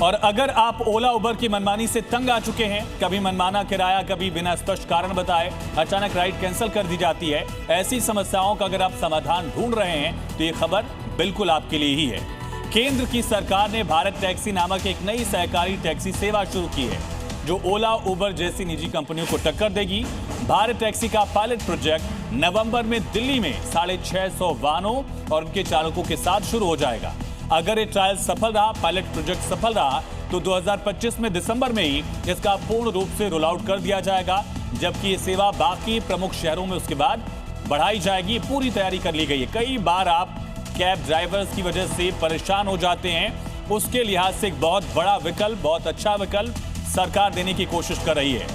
और अगर आप ओला उबर की मनमानी से तंग आ चुके हैं, कभी मनमाना किराया, कभी बिना स्पष्ट कारण बताए अचानक राइड कैंसिल कर दी जाती है, ऐसी समस्याओं का अगर आप समाधान ढूंढ रहे हैं तो ये खबर बिल्कुल आपके लिए ही है। केंद्र की सरकार ने भारत टैक्सी नामक एक नई सहकारी टैक्सी सेवा शुरू की है जो ओला उबर जैसी निजी कंपनियों को टक्कर देगी। भारत टैक्सी का पायलट प्रोजेक्ट नवंबर में दिल्ली में 650 वाहनों और उनके चालकों के साथ शुरू हो जाएगा। अगर ये ट्रायल सफल रहा, पायलट प्रोजेक्ट सफल रहा, तो 2025 में दिसंबर में ही इसका पूर्ण रूप से रोल आउट कर दिया जाएगा, जबकि ये सेवा बाकी प्रमुख शहरों में उसके बाद बढ़ाई जाएगी। पूरी तैयारी कर ली गई है। कई बार आप कैब ड्राइवर्स की वजह से परेशान हो जाते हैं, उसके लिहाज से एक बहुत बड़ा विकल्प, बहुत अच्छा विकल्प सरकार देने की कोशिश कर रही है।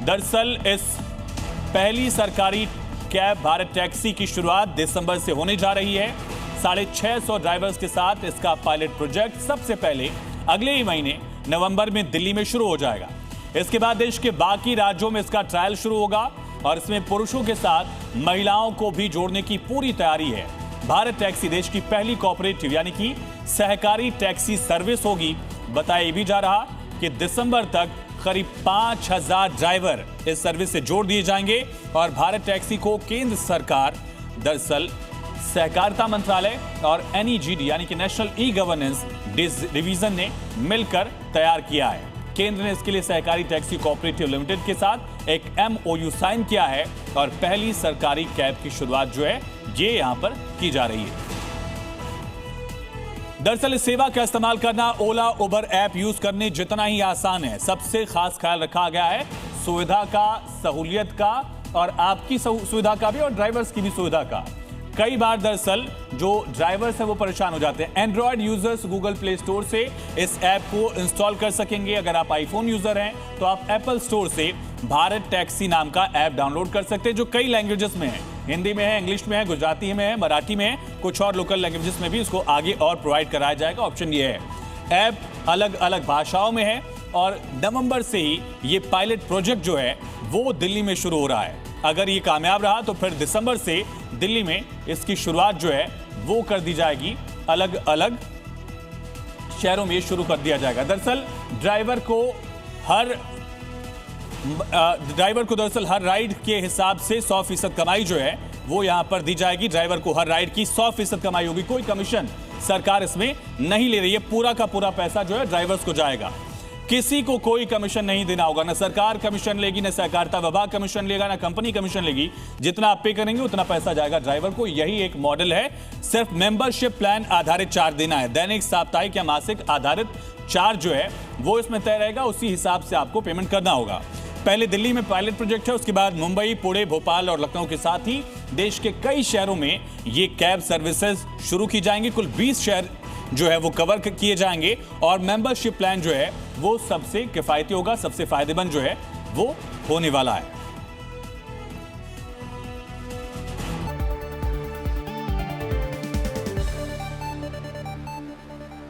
दरअसल इस पहली सरकारी कैब भारत टैक्सी की शुरुआत दिसंबर से होने जा रही है। 650 ड्राइवर्स के साथ इसका पायलट प्रोजेक्ट सबसे पहले अगले ही महीने नवंबर में दिल्ली में शुरू हो जाएगा। इसके बाद देश के बाकी राज्यों में इसका ट्रायल शुरू होगा और इसमें पुरुषों के साथ महिलाओं को भी जोड़ने की पूरी तैयारी है। भारत टैक्सी देश की पहली कोऑपरेटिव यानी कि सहकारी टैक्सी सर्विस होगी। बताया भी जा रहा कि दिसंबर तक करीब 5000 ड्राइवर इस सर्विस से जोड़ दिए जाएंगे और भारत टैक्सी को केंद्र सरकार दरअसल सहकारिता मंत्रालय और NEGD यानी कि नेशनल ई गवर्नेंस डिवीजन ने मिलकर तैयार किया है। केंद्र ने इसके लिए सहकारी टैक्सी कोऑपरेटिव लिमिटेड के साथ एक MOU साइन किया है और पहली सरकारी कैब की शुरुआत जो है ये यहां पर की जा रही है। दरअसल इस सेवा का इस्तेमाल करना ओला उबर ऐप यूज करने जितना ही आसान है, सबसे खास ख्याल रखा गया है सुविधा का, सहूलियत का और आपकी सुविधा का भी और ड्राइवर्स की भी सुविधा का। कई बार दरअसल जो ड्राइवर्स हैं वो परेशान हो जाते हैं। Android users Google play store से इस ऐप को इंस्टॉल कर सकेंगे। अगर आप आईफोन यूजर हैं तो आप एप्पल स्टोर से भारत टैक्सी नाम का ऐप डाउनलोड कर सकते हैं जो कई लैंग्वेजेस में है। हिंदी में है, इंग्लिश में है, गुजराती में है, मराठी में है, कुछ और लोकल लैंग्वेजेस में भी इसको आगे और प्रोवाइड कराया जाएगा। ऑप्शन ये है। ऐप अलग अलग भाषाओं में है और नवंबर से ही ये पायलट प्रोजेक्ट जो है वो दिल्ली में शुरू हो रहा है। अगर ये कामयाब रहा तो फिर दिसंबर से दिल्ली में इसकी शुरुआत जो है वो कर दी जाएगी। अलग अलग शहरों में शुरू कर दिया जाएगा। दरअसल ड्राइवर को दरअसल हर राइड के हिसाब से 100% कमाई जो है वो यहां पर दी जाएगी। ड्राइवर को हर राइड की 100% कमाई होगी। कोई कमीशन सरकार इसमें नहीं ले रही है। पूरा का पूरा पैसा जो है ड्राइवर्स को जाएगा। किसी को कोई कमीशन नहीं देना होगा। न सरकार कमीशन लेगी, न सहकारिता विभाग कमीशन लेगा, न कंपनी कमीशन लेगी। जितना आप पे करेंगे उतना पैसा जाएगा ड्राइवर को। यही एक मॉडल है। सिर्फ मेंबरशिप प्लान आधारित चार्ज देना है। दैनिक, साप्ताहिक या मासिक आधारित चार्ज जो है वो इसमें तय रहेगा। उसी हिसाब से आपको पेमेंट करना होगा। पहले दिल्ली में पायलट प्रोजेक्ट है, उसके बाद मुंबई, पुणे, भोपाल और लखनऊ के साथ ही देश के कई शहरों में ये कैब सर्विसेज शुरू की जाएंगी। कुल 20 शहर जो है वो कवर किए जाएंगे और मेंबरशिप प्लान जो है वो सबसे किफायती होगा, सबसे फायदेमंद जो है वो होने वाला है।